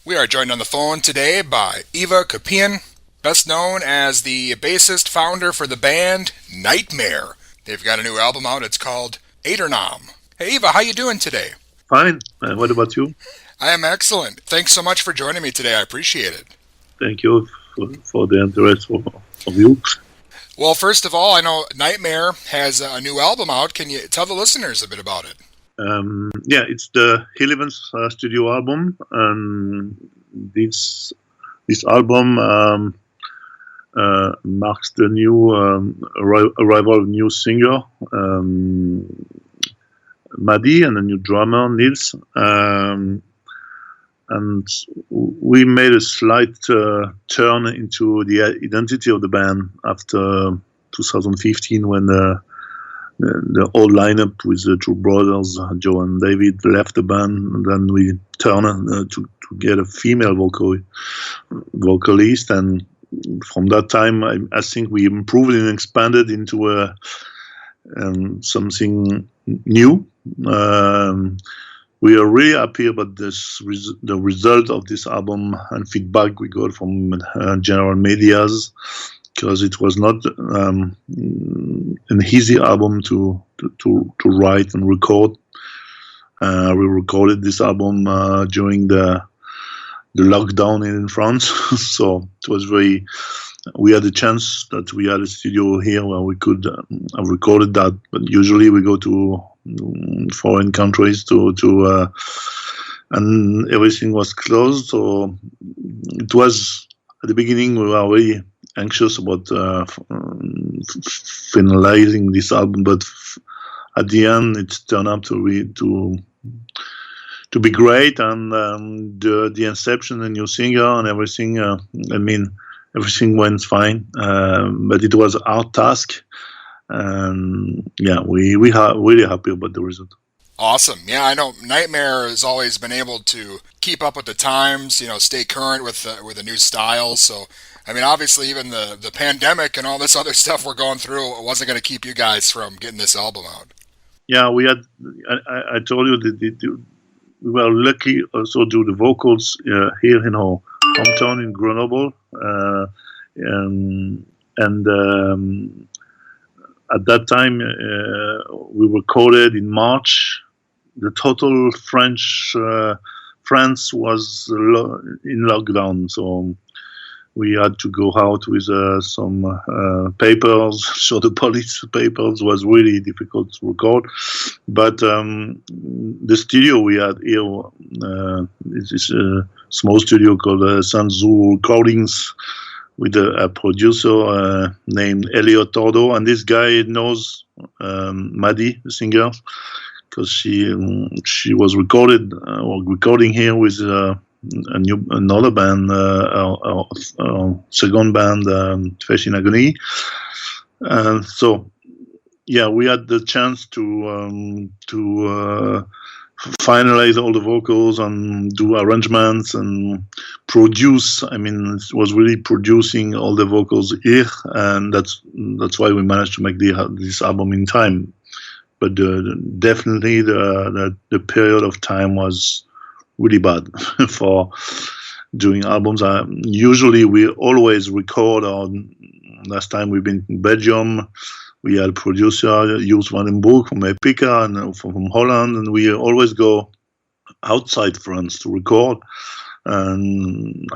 We are joined on the phone today by Yves Campion, best known as the bassist founder for the band Nightmare. They've got a new album out. It's called Aeternam. Hey Eva, how you doing today? Fine. What about you? I am excellent. Thanks so much for joining me today. I appreciate it. Thank you for the interest of you. Well, first of all, I know Nightmare has a new album out. Can you tell the listeners a bit about it? Yeah, it's the 11th studio album, and this album marks the new arrival of new singer Maddie and a new drummer Nils. And we made a slight turn into the identity of the band after 2015 when the old lineup with the two brothers, Joe and David, left the band. And then we turned to get a female vocalist. And from that time, I think we improved and expanded into something new. We are really happy about the result of this album and feedback we got from general medias, because it was not an easy album to write and record. We recorded this album during the lockdown in France, so it was very. We had a chance that we had a studio here where we could have recorded that, but usually we go to foreign countries and everything was closed. So it was at the beginning we were very anxious about finalizing this album, but at the end it turned out to be great. And the inception, the new singer and everything. Everything went fine, but it was our task. And yeah, we are really happy about the result. Awesome. Yeah, I know Nightmare has always been able to keep up with the times, stay current with the new styles. So, obviously even the pandemic and all this other stuff we're going through, it wasn't going to keep you guys from getting this album out. Yeah, we had, I told you that we were lucky also to do the vocals here in our hometown in Grenoble. At that time, we recorded in March. The total France was in lockdown, so we had to go out with some papers. So the police papers was really difficult to record. But the studio we had here is a small studio called Sanzu Recordings, with a producer named Elliot Tordo, and this guy knows Maddie, the singer, because she was recording here with another band, our second band, Face in Agony. So yeah, we had the chance to finalize all the vocals and do arrangements and produce. It was really producing all the vocals here, and that's why we managed to make this album in time. But definitely the period of time was really bad for doing albums. Usually we always record on. Last time we've been in Belgium, we had a producer, Yves Campion from Epica and from Holland, and we always go outside France to record. And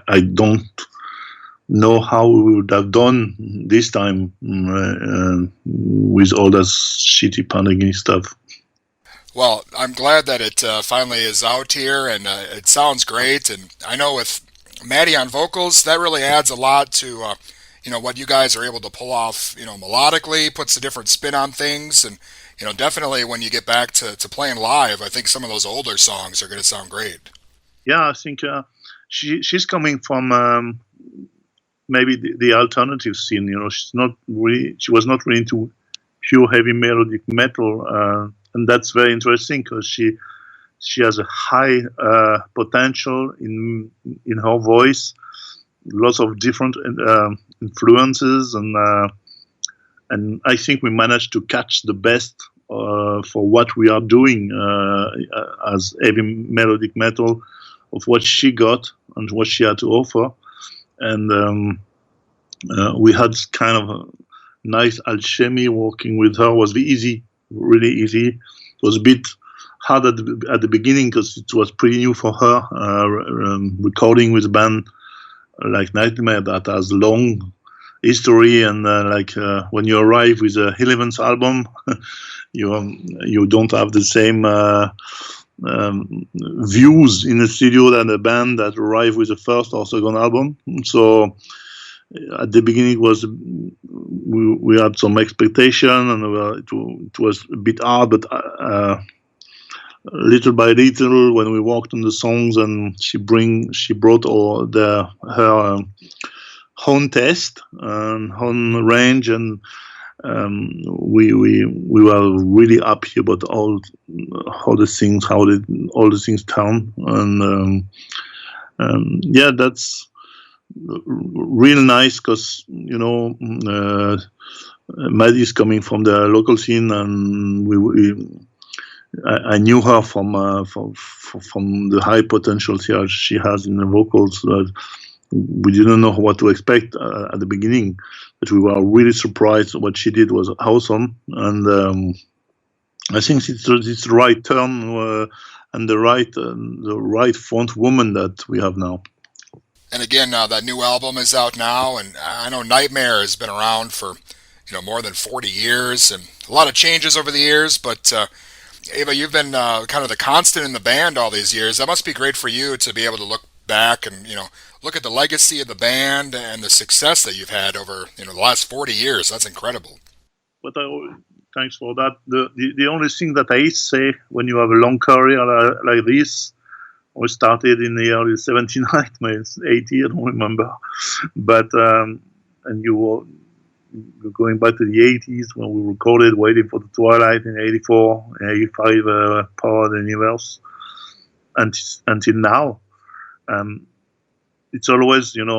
I don't know how we would have done this time with all that shitty pandemic stuff. Well, I'm glad that it finally is out here, and it sounds great. And I know with Maddie on vocals, that really adds a lot to what you guys are able to pull off, melodically, puts a different spin on things. And, definitely when you get back to playing live, I think some of those older songs are going to sound great. Yeah, I think she's coming from maybe the alternative scene. She was not really into pure heavy melodic metal, and that's very interesting because she has a high potential in her voice, lots of different influences, and I think we managed to catch the best for what we are doing as heavy melodic metal, of what she got and what she had to offer. And we had kind of a nice alchemy working with her. It was easy, really easy. It was a bit hard at the beginning because it was pretty new for her, recording with a band like Nightmare that has long history, and when you arrive with a 11th album, you don't have the same views in the studio than a band that arrive with a first or second album. So at the beginning we had some expectation, and it was a bit hard, but little by little, when we worked on the songs, and she brought her own taste and own range, and we were really happy about all the things, all the things down, and yeah, that's real nice because Maddie is coming from the local scene, and I knew her from the high potential she has in the vocals. We didn't know what to expect at the beginning, but we were really surprised. What she did was awesome, and I think it's the right turn and the right front woman that we have now. And again, that new album is out now, and I know Nightmare has been around for more than 40 years, and a lot of changes over the years. But Ava, you've been kind of the constant in the band all these years. That must be great for you to be able to look back and look at the legacy of the band and the success that you've had over the last 40 years. That's incredible. But thanks for that. The only thing that I say when you have a long career like this, we started in the early 79, maybe 80, I don't remember. But and you were going back to the 80s when we recorded Waiting for the Twilight in 84, 85, Power the Universe, until now. It's always, in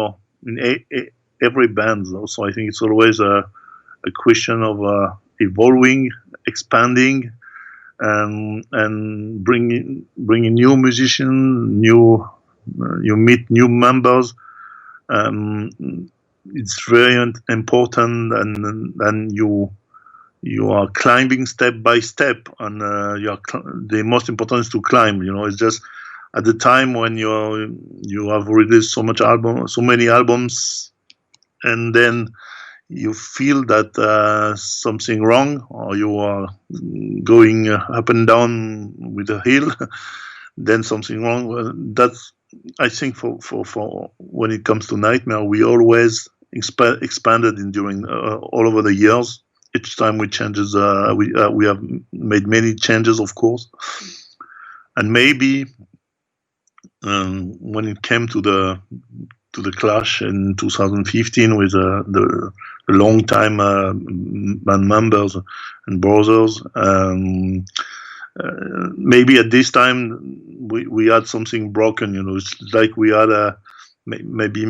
every band. So I think it's always a question of evolving, expanding, and bringing new musicians, you meet new members. It's very important, and then you are climbing step by step, and the most important is to climb. It's just at the time when you have released so many albums, and then you feel that something wrong, or you are going up and down with a hill, then something wrong. That's, I think, for when it comes to Nightmare, we always expanded during all over the years. Each time we changes, we have made many changes, of course, and maybe when it came to the clash in 2015 with the long-time band members and brothers. Maybe at this time we had something broken. It's like we had maybe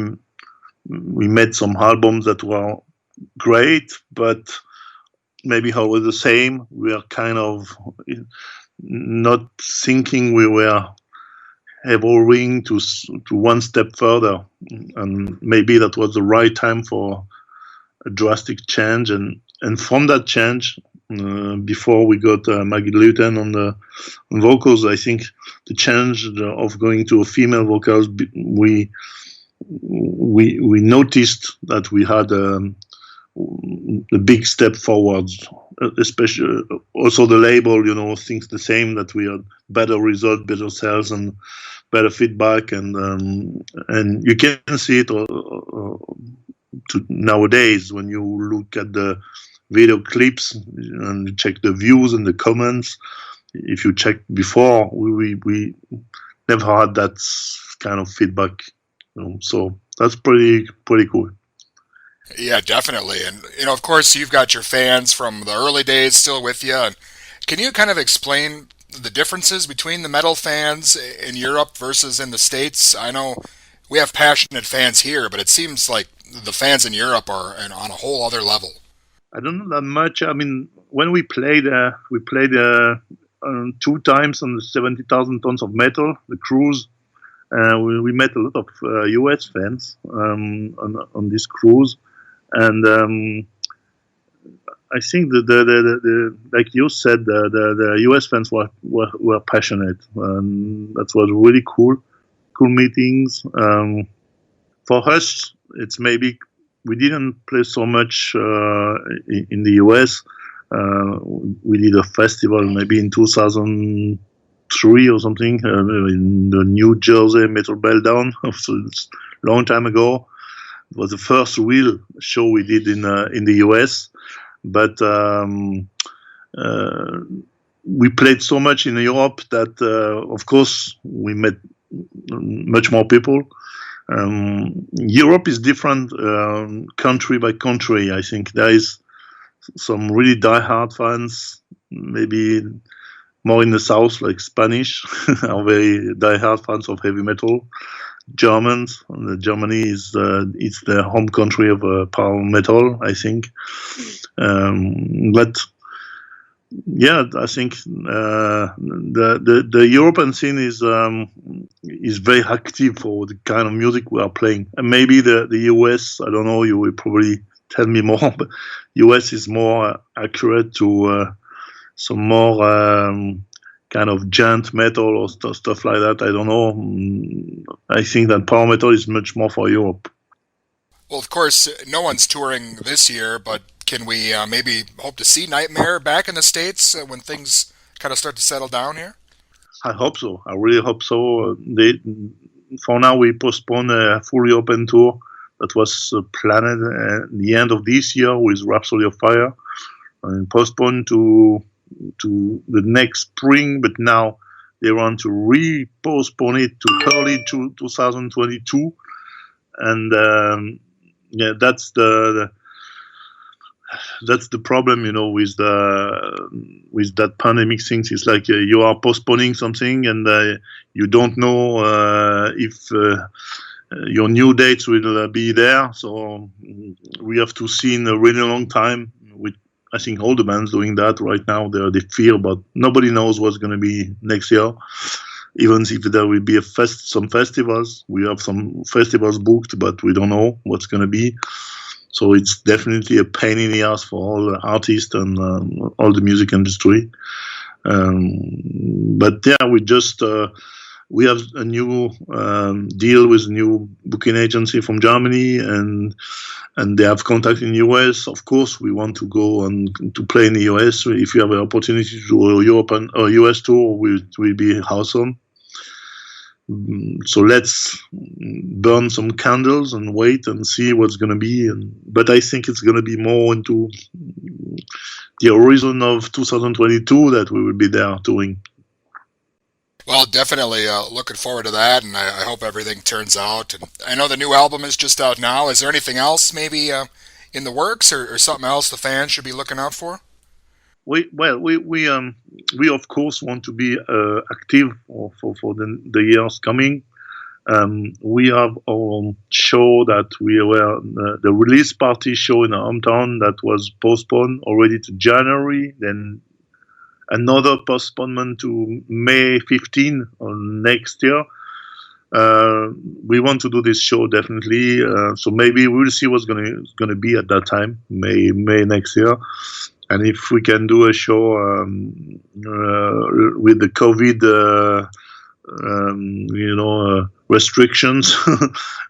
we made some albums that were great, but maybe always the same. We are kind of not thinking we were evolving to one step further, and maybe that was the right time for a drastic change. And from that change, before we got Maggie Luton on vocals, I think the change of going to a female vocals, we noticed that we had a big step forwards. Especially also the label, thinks the same, that we had better results, better sales, and better feedback, and you can see it nowadays when you look at the video clips and you check the views and the comments. If you check before, we never had that kind of feedback, so that's pretty cool. Yeah, definitely. And, of course, you've got your fans from the early days still with you. And can you kind of explain the differences between the metal fans in Europe versus in the States? I know we have passionate fans here, but it seems like the fans in Europe are on a whole other level. I don't know that much. I mean, when we played 2 times on the 70,000 tons of metal, the cruise. We met a lot of US fans on this cruise, and I think the like you said, the US fans were passionate. That was really cool meetings. For us, it's maybe we didn't play so much in the US. We did a festival maybe in 2003 or something in the New Jersey Metal Meltdown. So it's a long time ago. It was the first real show we did in the US. But we played so much in Europe that, of course, we met much more people. Europe is different country by country. I think there is some really die-hard fans, maybe more in the south, like Spanish, are very die-hard fans of heavy metal. Germans, Germany is it's the home country of power metal, I think. But yeah, I think the European scene is very active for the kind of music we are playing, and maybe the US. I don't know. You will probably tell me more, but US is more accurate to some more kind of giant metal or stuff like that. I don't know. I think that power metal is much more for Europe. Well, of course, no one's touring this year, but can we maybe hope to see Nightmare back in the States when things kind of start to settle down here? I hope so. I really hope so. For now, we postponed a fully open tour that was planned at the end of this year with Rhapsody of Fire, and postponed to the next spring, but now they want to re-postpone it to early 2022, and yeah, that's the problem, with that pandemic things. It's like you are postponing something, and you don't know if your new dates will be there. So we have to see in a really long time. I think all the bands doing that right now. They fear, but nobody knows what's going to be next year. Even if there will be some festivals, we have some festivals booked, but we don't know what's going to be. So it's definitely a pain in the ass for all the artists and all the music industry. But yeah, we have a new deal with a new booking agency from Germany, and they have contact in the US. Of course, we want to go and to play in the US. If you have an opportunity to do a European or US tour, it will be awesome. So let's burn some candles and wait and see what's going to be. But I think it's going to be more into the horizon of 2022 that we will be there touring. Well, definitely looking forward to that, and I hope everything turns out. And I know the new album is just out now. Is there anything else maybe in the works, or something else the fans should be looking out for? We of course want to be active for the years coming. We have our show that we were the release party show in our hometown that was postponed already to January. Then another postponement to May 15 on next year. We want to do this show definitely. So maybe we'll see what's gonna be at that time, May next year. And if we can do a show with the COVID, restrictions,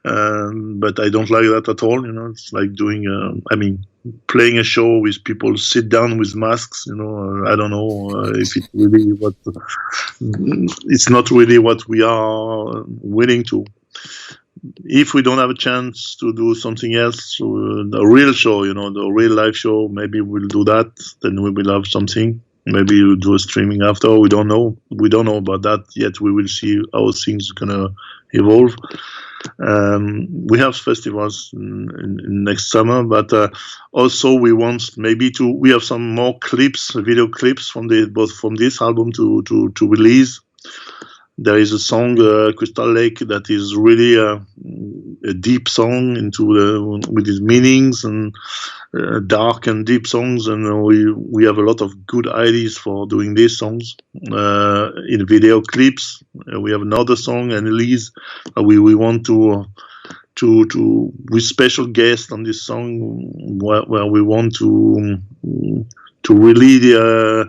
but I don't like that at all. It's like doing, playing a show with people sit down with masks. I don't know if it's really it's not really what we are willing to. If we don't have a chance to do something else, a real show, the real live show, maybe we'll do that. Then we will have something. Maybe we'll do a streaming after. We don't know. We don't know about that yet. We will see how things are gonna evolve. We have festivals in next summer, but also we want we have some more video clips from this album to release. There is a song, Crystal Lake, that is really a deep song with its meanings and dark and deep songs, and we have a lot of good ideas for doing these songs in video clips. We have another song, and Elise, we want to with special guests on this song where we want to really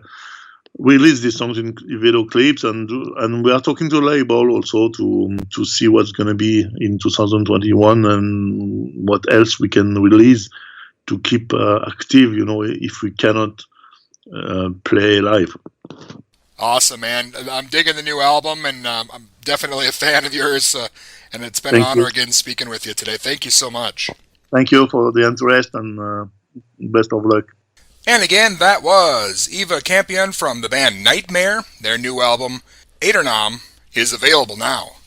release these songs in video clips, and we are talking to label also to see what's going to be in 2021 and what else we can release to keep active, if we cannot play live. Awesome, man. I'm digging the new album, and I'm definitely a fan of yours, and it's been Thank an honor you. again speaking with you today. Thank you so much. Thank you for the interest, and best of luck. And again, that was Yves Campion from the band Nightmare. Their new album, Adernam, is available now.